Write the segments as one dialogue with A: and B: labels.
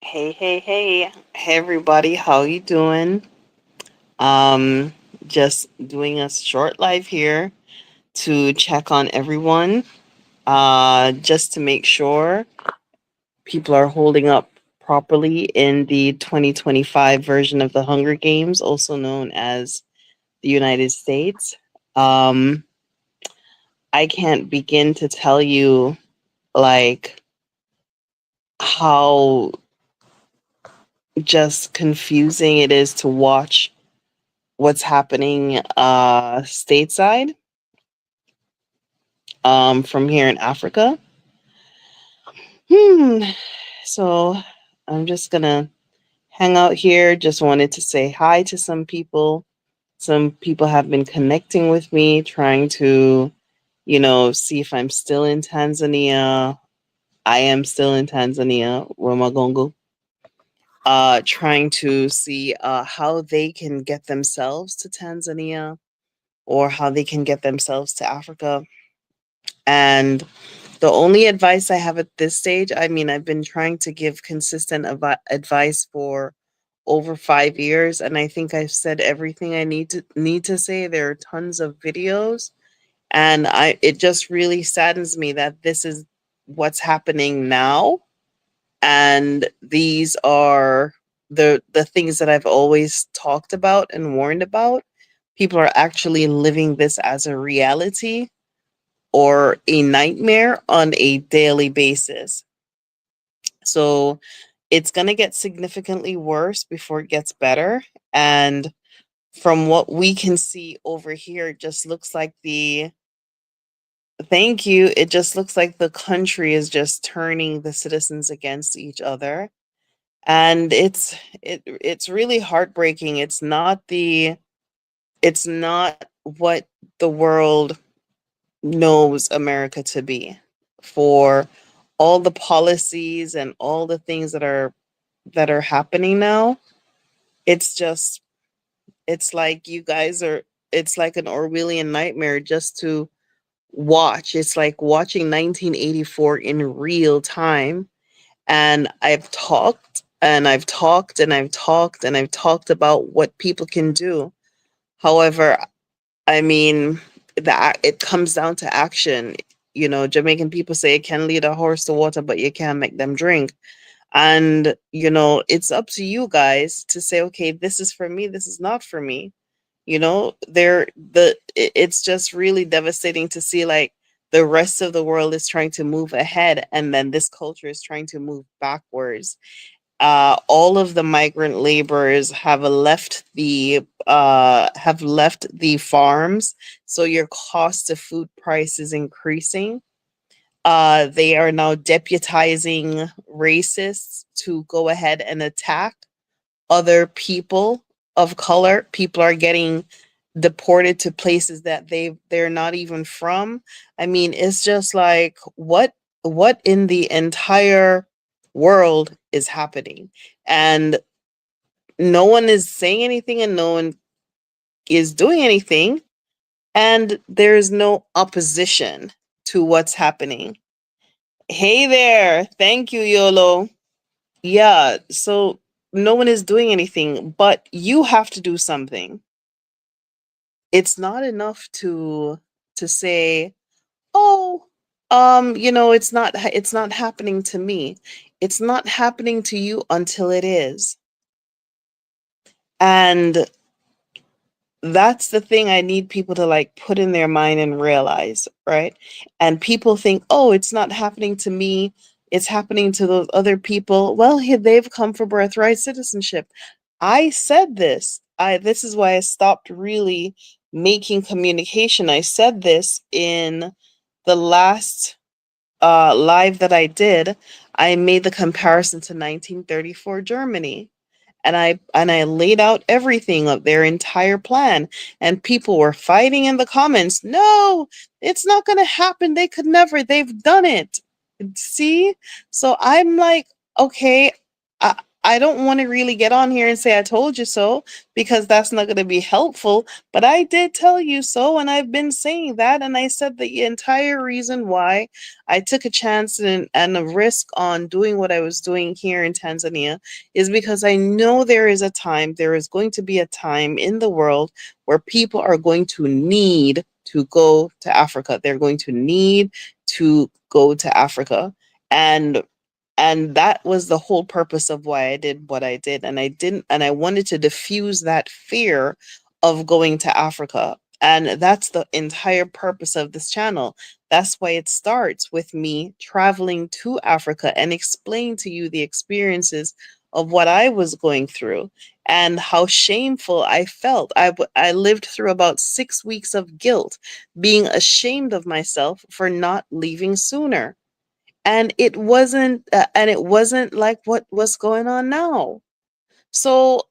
A: Hey everybody, how you doing? Um just doing a short live here to check on everyone just to make sure people are holding up properly in the 2025 version of the Hunger Games, also known as the United States. Um I can't begin to tell you like how just confusing it is to watch what's happening stateside from here in Africa. Hmm. So I'm just gonna hang out here. Just wanted to say hi to some people. Some people have been connecting with me, trying to, see if I'm still in Tanzania. I am still in Tanzania, Ramagongo. Trying to see how they can get themselves to Tanzania or how they can get themselves to Africa. And the only advice I have at this stage, I mean, I've been trying to give consistent advice for over 5 years, and I think I've said everything I need to say. There are tons of videos, and it just really saddens me that this is what's happening now, and these are the things that I've always talked about and warned about. People are actually living this as a reality or a nightmare on a daily basis. So it's going to get significantly worse before it gets better. And from what we can see over here, it just looks like thank you. It just looks like the country is just turning the citizens against each other. And it's really heartbreaking. It's not what the world knows America to be, for all the policies and all the things that are happening now. It's just it's like you guys are it's like an Orwellian nightmare just to watch. It's like watching 1984 in real time. And I've talked and I've talked and I've talked and I've talked about what people can do. However, I mean, that it comes down to action. Jamaican people say you can lead a horse to water, but you can't make them drink. And, it's up to you guys to say, okay, this is for me, this is not for me. It's just really devastating to see like the rest of the world is trying to move ahead and then this culture is trying to move backwards. All of the migrant laborers have left the farms, so your cost of food price is increasing. They are now deputizing racists to go ahead and attack other people of color. People are getting deported to places that they're not even from. I mean, it's just like what in the entire world is happening? And no one is saying anything and no one is doing anything, and there's no opposition to what's happening. Hey there. Thank you, YOLO. Yeah, so no one is doing anything, but you have to do something. It's not enough to say, "Oh, it's not happening to me." It's not happening to you until it is. And that's the thing I need people to like put in their mind and realize, right? And people think, "Oh, it's not happening to me. It's happening to those other people." Well, they've come for birthright citizenship. I said this. This is why I stopped really making communication. I said this in the last live that I did. I made the comparison to 1934 Germany, and I laid out everything of their entire plan, and people were fighting in the comments. No, it's not going to happen. They could never. They've done it. See? So I'm like, okay, I don't want to really get on here and say I told you so, because that's not going to be helpful. But I did tell you so, and I've been saying that. And I said the entire reason why I took a chance and a risk on doing what I was doing here in Tanzania is because I know there is going to be a time in the world where people are going to need to go to Africa. They're going to need to go to Africa. And that was the whole purpose of why I did what I did. And I wanted to diffuse that fear of going to Africa. And that's the entire purpose of this channel. That's why it starts with me traveling to Africa and explain to you the experiences of what I was going through and how shameful I felt. I lived through about 6 weeks of guilt, being ashamed of myself for not leaving sooner. And it wasn't like what's going on now. So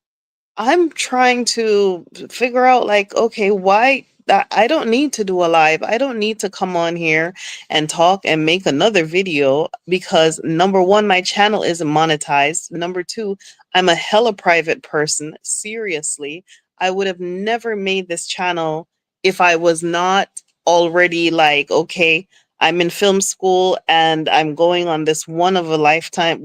A: I'm trying to figure out, like, okay, why I don't need to do a live. I don't need to come on here and talk and make another video, because number one, my channel isn't monetized. Number two, I'm a hella private person. Seriously, I would have never made this channel if I was not already like, okay, I'm in film school and I'm going on this once in a lifetime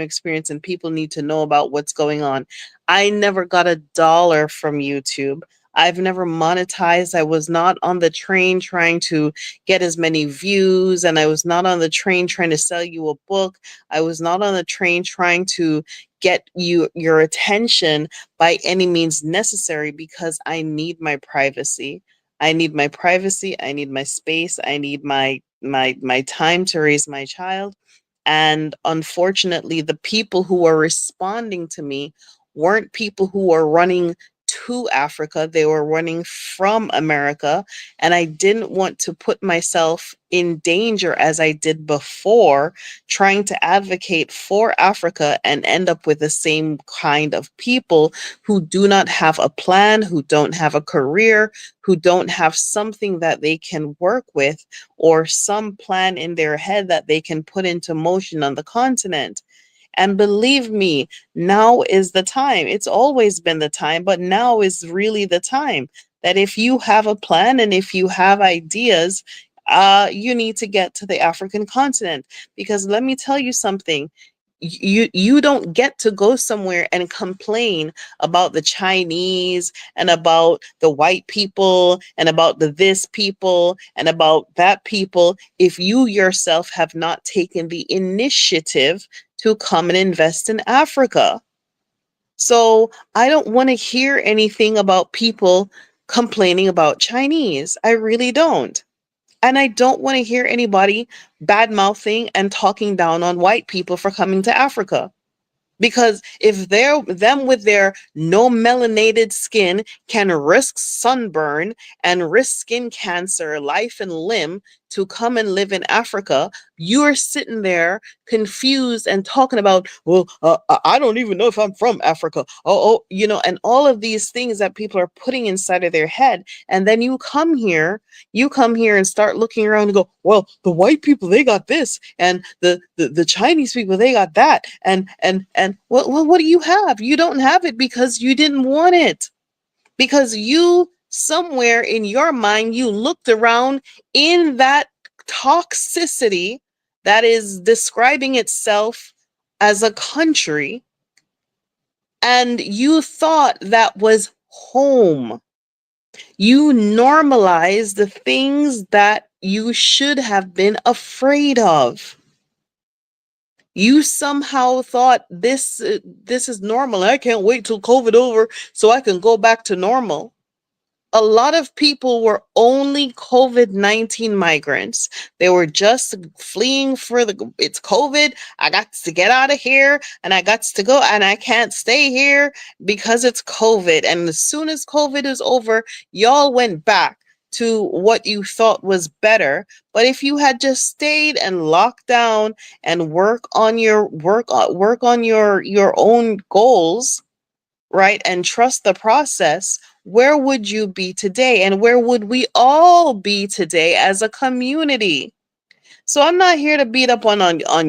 A: experience, and people need to know about what's going on. I never got $1 from YouTube. I've never monetized. I was not on the train trying to get as many views, and I was not on the train trying to sell you a book. I was not on the train trying to get your attention by any means necessary, because I need my privacy. I need my privacy. I need my space. I need my time to raise my child. And unfortunately, the people who are responding to me weren't people who were running to Africa. They were running from America. And I didn't want to put myself in danger as I did before, trying to advocate for Africa and end up with the same kind of people who do not have a plan, who don't have a career, who don't have something that they can work with, or some plan in their head that they can put into motion on the continent. And believe me, now is the time. It's always been the time, but now is really the time that if you have a plan and if you have ideas, you need to get to the African continent. Because let me tell you something. You don't get to go somewhere and complain about the Chinese and about the white people and about the this people and about that people if you yourself have not taken the initiative to come and invest in Africa. So I don't want to hear anything about people complaining about Chinese. I really don't. And I don't want to hear anybody bad mouthing and talking down on white people for coming to Africa. Because if they're them with their no melanated skin can risk sunburn and risk skin cancer, life and limb to come and live in Africa, you're sitting there confused and talking about, well, I don't even know if I'm from Africa. And all of these things that people are putting inside of their head. And then you come here and start looking around and go, well, the white people, they got this, and the Chinese people, they got that, and what do you have? You don't have it because you didn't want it, because you somewhere in your mind you looked around in that toxicity that is describing itself as a country, and you thought that was home. You normalize the things that you should have been afraid of. You somehow thought this is normal. I can't wait till COVID over so I can go back to normal. A lot of people were only COVID-19 migrants. They were just fleeing for it's COVID. I got to get out of here and I got to go, and I can't stay here because it's COVID. And as soon as COVID is over, y'all went back to what you thought was better. But if you had just stayed and locked down and work on your own goals, right, and trust the process, where would you be today? And where would we all be today as a community? So I'm not here to beat up on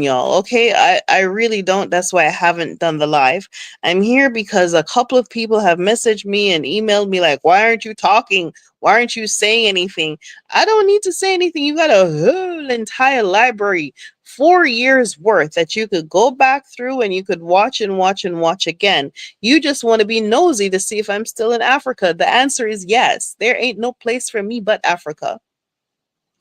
A: y'all, okay? I really don't. That's why I haven't done the live. I'm here because a couple of people have messaged me and emailed me like, "Why aren't you talking? Why aren't you saying anything?" I don't need to say anything. You got a whole entire library, 4 years worth that you could go back through and you could watch and watch and watch again. You just want to be nosy to see if I'm still in Africa. The answer is yes. There ain't no place for me but Africa.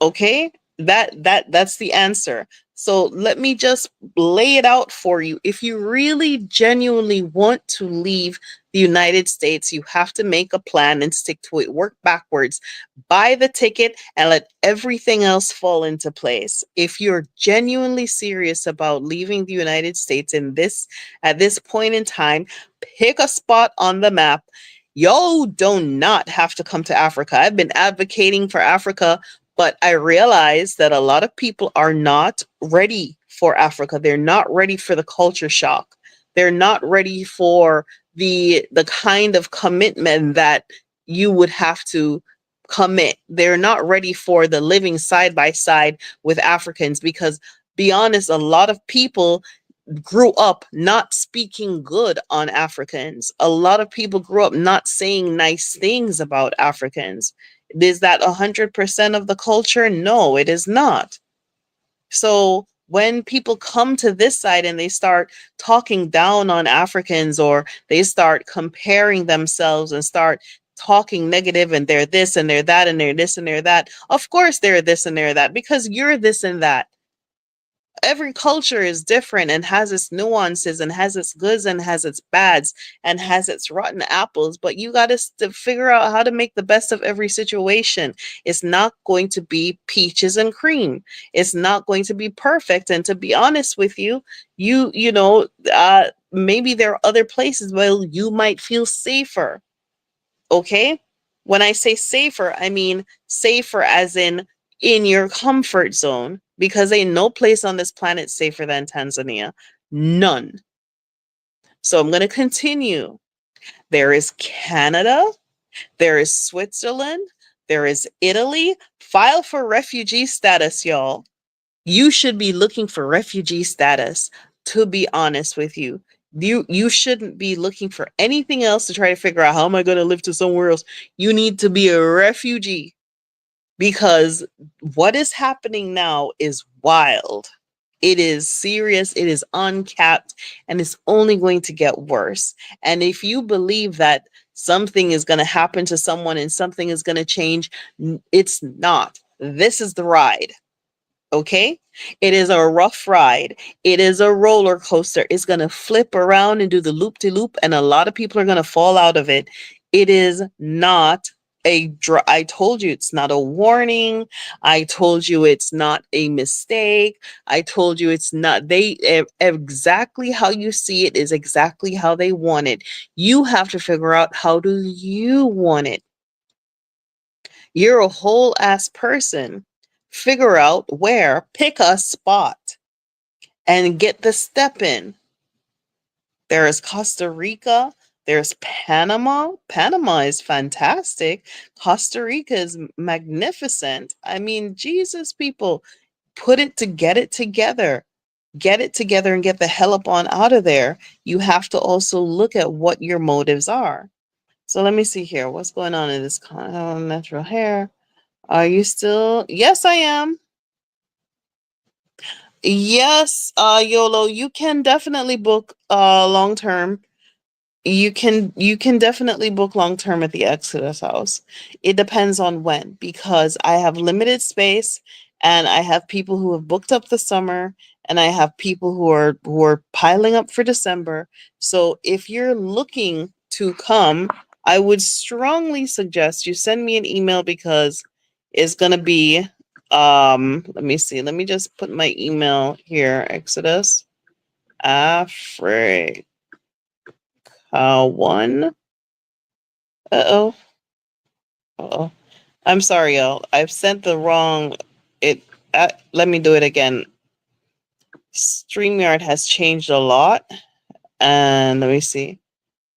A: Okay, that's the answer. So let me just lay it out for you. If you really genuinely want to leave the United States, you have to make a plan and stick to it. Work backwards. Buy the ticket and let everything else fall into place. If you're genuinely serious about leaving the United States in this at this point in time, pick a spot on the map. Y'all do not have to come to Africa. I've been advocating for Africa, but I realize that a lot of people are not ready for Africa. They're not ready for the culture shock. They're not ready for the kind of commitment that you would have to commit. They're not ready for the living side by side with Africans because be honest, a lot of people grew up not speaking good on Africans. A lot of people grew up not saying nice things about Africans. Is that 100% of the culture? No, it is not. So when people come to this side and they start talking down on Africans or they start comparing themselves and start talking negative and they're this and they're that and they're this and they're that, of course they're this and they're that because you're this and that. Every culture is different and has its nuances and has its goods and has its bads and has its rotten apples, but you got to figure out how to make the best of every situation. It's not going to be peaches and cream. It's not going to be perfect, and to be honest with you, maybe there are other places where you might feel safer. Okay, when I say safer, I mean safer as in your comfort zone, because ain't no place on this planet safer than Tanzania. None. So I'm going to continue. There is Canada, there is Switzerland, there is Italy. File for refugee status, y'all. You should be looking for refugee status, to be honest with you. You shouldn't be looking for anything else to try to figure out how am I going to live to somewhere else. You need to be a refugee because what is happening now is wild. It is serious, it is uncapped, and it's only going to get worse. And if you believe that something is going to happen to someone and something is going to change, it's not. This is the ride. Okay? It is a rough ride. It is a roller coaster. It's going to flip around and do the loop de loop, and a lot of people are going to fall out of it. It is not I told you it's not a warning. I told you it's not a mistake. I told you it's not exactly how you see it is exactly how they want it. You have to figure out how do you want it. You're a whole ass person. Figure out where, pick a spot and get the step in. There is Costa Rica. There's Panama. Panama is fantastic. Costa Rica is magnificent. I mean, Jesus, people, get it together. Get it together and get the hell up on out of there. You have to also look at what your motives are. So let me see here. What's going on in this natural hair? Are you still? Yes, I am. Yes, YOLO, you can definitely book long term. You can definitely book long term at the Exodus house. It depends on when, because I have limited space and I have people who have booked up the summer and I have people who are piling up for December. So if you're looking to come, I would strongly suggest you send me an email because it's going to be let me see. Let me just put my email here. Exodus Africa 1. Uh-oh. Uh-oh. I'm sorry, y'all. I've sent the wrong it let me do it again. StreamYard has changed a lot. And let me see.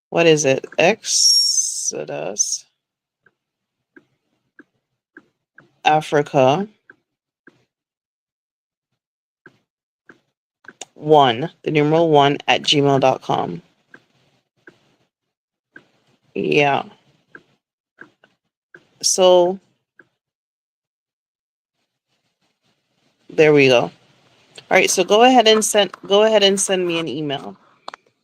A: What is it? Exodus Africa one, the numeral one at gmail.com. Yeah. So there we go. All right. So go ahead and send me an email.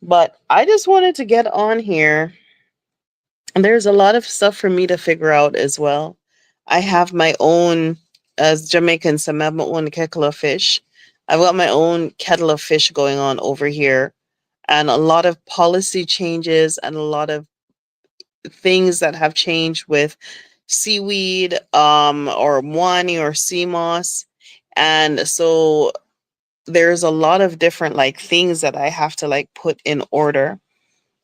A: But I just wanted to get on here. And there's a lot of stuff for me to figure out as well. I have my own, as Jamaicans, I have my own kettle of fish. I've got my own kettle of fish going on over here, and a lot of policy changes and a lot of things that have changed with seaweed, or mwani or sea moss. And so there's a lot of different like things that I have to like put in order.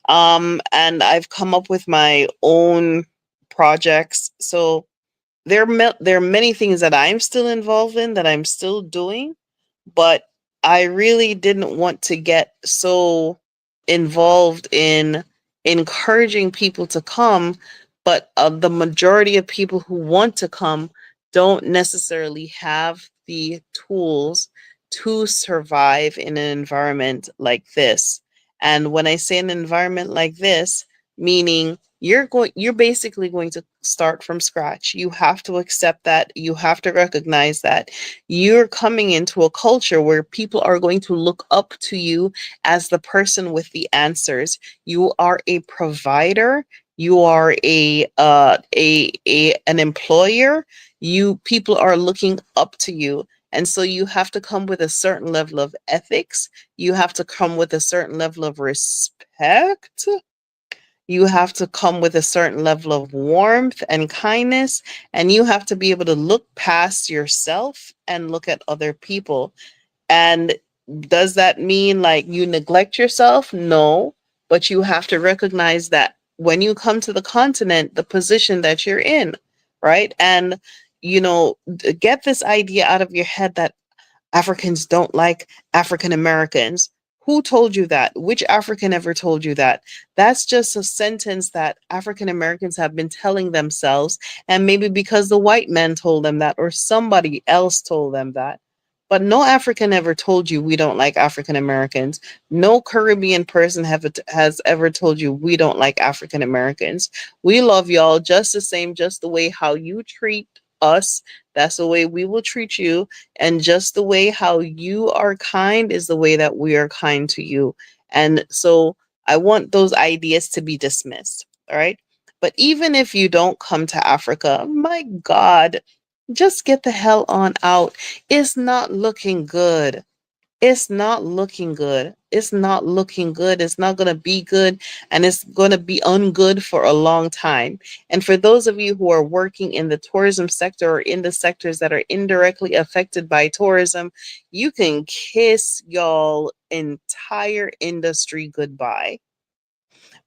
A: And I've come up with my own projects. So there are many things that I'm still involved in that I'm still doing, but I really didn't want to get so involved in encouraging people to come, but the majority of people who want to come don't necessarily have the tools to survive in an environment like this. And when I say an environment like this, meaning you're basically going to start from scratch. You have to accept that. You have to recognize that you're coming into a culture where people are going to look up to you as the person with the answers. You are a provider. You are a an employer. You people are looking up to you. And so you have to come with a certain level of ethics. You have to come with a certain level of respect. You have to come with a certain level of warmth and kindness, and you have to be able to look past yourself and look at other people. And does that mean like you neglect yourself? No, but you have to recognize that when you come to the continent, the position that you're in, right? And get this idea out of your head that Africans don't like African Americans. Who told you that? Which African ever told you that? That's just a sentence that African Americans have been telling themselves, and maybe because the white man told them that, or somebody else told them that. But no African ever told you we don't like African Americans. No Caribbean person has ever told you we don't like African Americans. We love y'all just the same, just the way how you treat us. That's the way we will treat you, and just the way how you are kind is the way that we are kind to you. And so I want those ideas to be dismissed. All right. But even if you don't come to Africa, my God, just get the hell on out. It's not looking good. It's not looking good. It's not looking good. It's not going to be good. And it's going to be ungood for a long time. And for those of you who are working in the tourism sector or in the sectors that are indirectly affected by tourism, you can kiss y'all entire industry goodbye,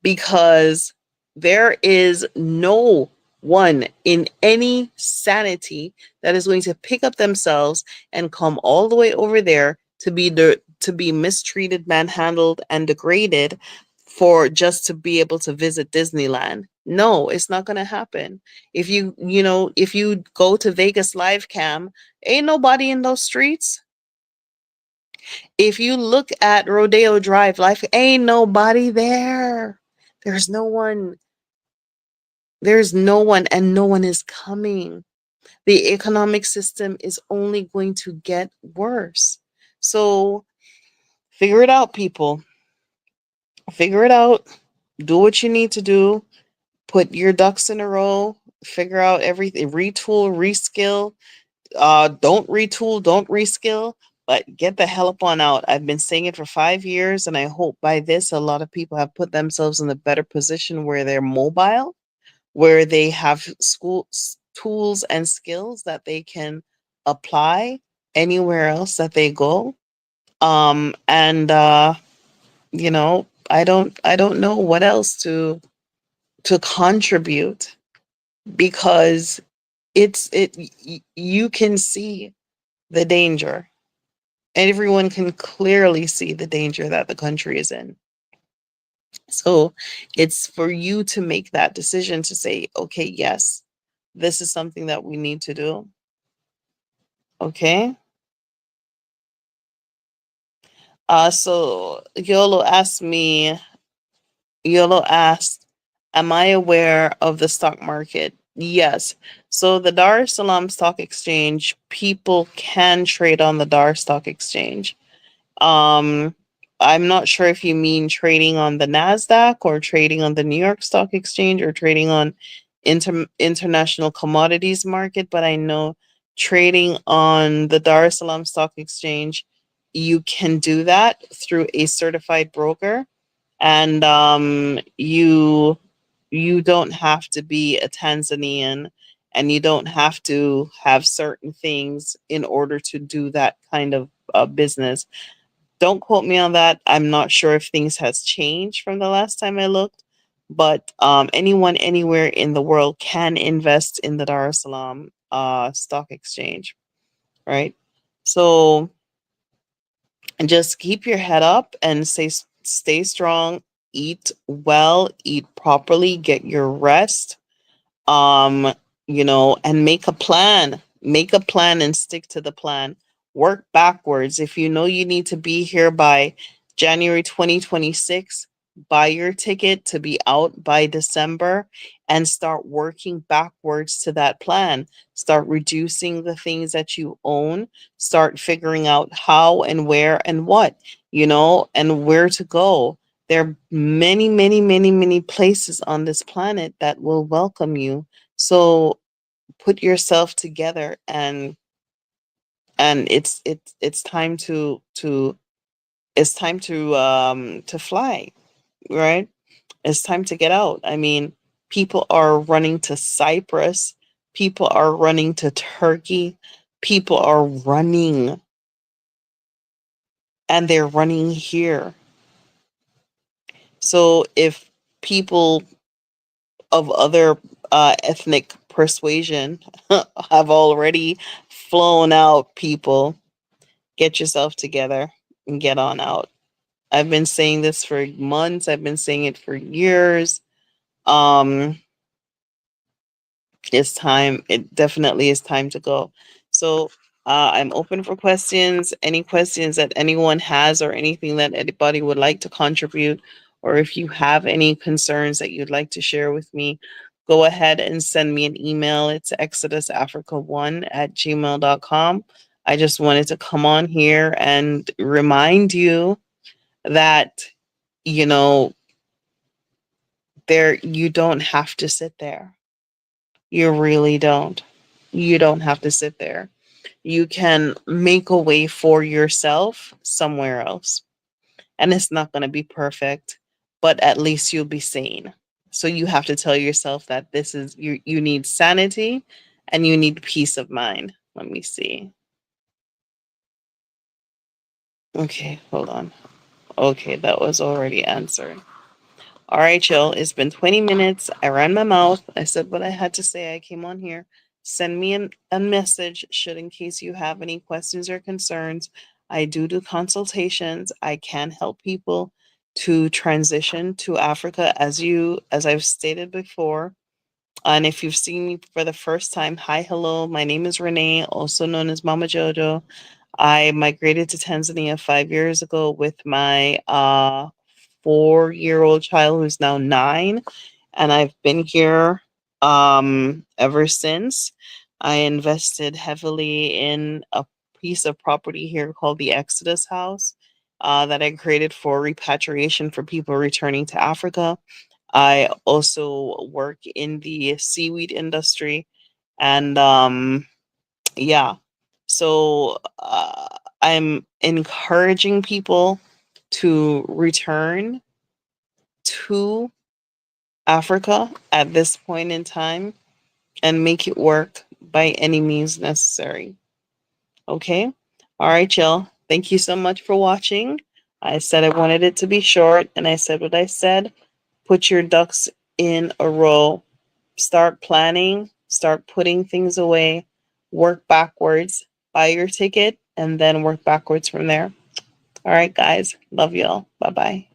A: because there is no one in any sanity that is going to pick up themselves and come all the way over there to be mistreated, manhandled, and degraded for just to be able to visit Disneyland. No, it's not going to happen. If you go to Vegas Live Cam, ain't nobody in those streets. If you look at Rodeo Drive, life ain't nobody there. There's no one. There's no one, and no one is coming. The economic system is only going to get worse. So figure it out, people. Figure it out. Do what you need to do. Put your ducks in a row. Figure out everything. Retool, reskill. Don't retool, don't reskill, but get the hell up on out. I've been saying it for 5 years, and I hope by this a lot of people have put themselves in a better position where they're mobile, where they have tools and skills that they can apply anywhere else that they go. And I don't know what else to contribute, because you can see the danger. Everyone can clearly see the danger that the country is in. So it's for you to make that decision to say, okay, yes, this is something that we need to do. Okay. So Yolo asked, am I aware of the stock market? Yes. So the Dar es Salaam Stock Exchange, people can trade on the Dar Stock Exchange. Um, I'm not sure if you mean trading on the Nasdaq or trading on the New York Stock Exchange or trading on international commodities market, but I know trading on the Dar es Salaam Stock Exchange, you can do that through a certified broker, and you don't have to be a Tanzanian, and you don't have to have certain things in order to do that kind of business. Don't quote me on that. I'm not sure if things has changed from the last time I looked, but anyone anywhere in the world can invest in the Dar es Salaam stock exchange, right? So just keep your head up and stay strong, eat well, eat properly, get your rest, um and make a plan and stick to the plan. Work backwards. If you know you need to be here by January 2026, buy your ticket to be out by December, and start working backwards to that plan. Start reducing the things that you own, start figuring out how and where and what, and where to go. There are many, many, many, many places on this planet that will welcome you. So put yourself together, and it's time to fly, right? It's time to get out. I mean, people are running to Cyprus, people are running to Turkey, people are running, and they're running here. So if people of other ethnic persuasion have already flown out, people, get yourself together and get on out. I've been saying this for months, I've been saying it for years. Um, it's time. It definitely is time to go. So I'm open for questions. Any questions that anyone has, or anything that anybody would like to contribute, or if you have any concerns that you'd like to share with me, go ahead and send me an email. It's exodusafrica1@gmail.com. I just wanted to come on here and remind you that, you know, you don't have to sit there. You really don't. You don't have to sit there. You can make a way for yourself somewhere else. And it's not going to be perfect, but at least you'll be sane. So you have to tell yourself that this is you need sanity and you need peace of mind. Let me see. Okay, hold on. Okay, that was already answered. All right, y'all. It's been 20 minutes. I ran my mouth. I said what I had to say. I came on here. Send me a message should in case you have any questions or concerns. I do consultations. I can help people to transition to Africa, as I've stated before. And if you've seen me for the first time, hi, hello. My name is Renee, also known as Mama Jojo. I migrated to Tanzania 5 years ago with my 4-year-old child who's now 9, and I've been here ever since. I invested heavily in a piece of property here called the Exodus House that I created for repatriation for people returning to Africa. I also work in the seaweed industry, and yeah. So I'm encouraging people to return to Africa at this point in time and make it work by any means necessary. Okay? All right, y'all. Thank you so much for watching. I said I wanted it to be short, and I said what I said. Put your ducks in a row. Start planning, start putting things away, work backwards, buy your ticket, and then work backwards from there. All right, guys. Love y'all. Bye bye.